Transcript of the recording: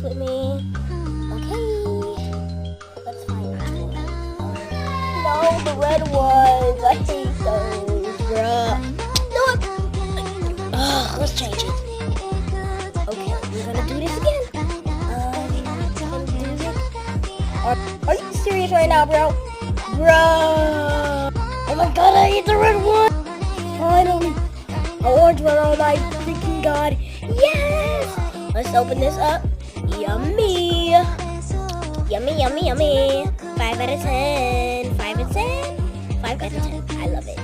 with me. Okay. Let's find this one. No, the red ones. I hate those, bruh. No. Ugh, let's change it. Okay, we're gonna do this again. Are you serious right now, bro? Bro! Oh my god, I hate the red one! Finally! A orange one, oh my freaking god! Yes! Let's open this up. Yummy! Yummy, yummy, yummy! 5 out of 10. 5 out of 10. 5 out of 10. I love it.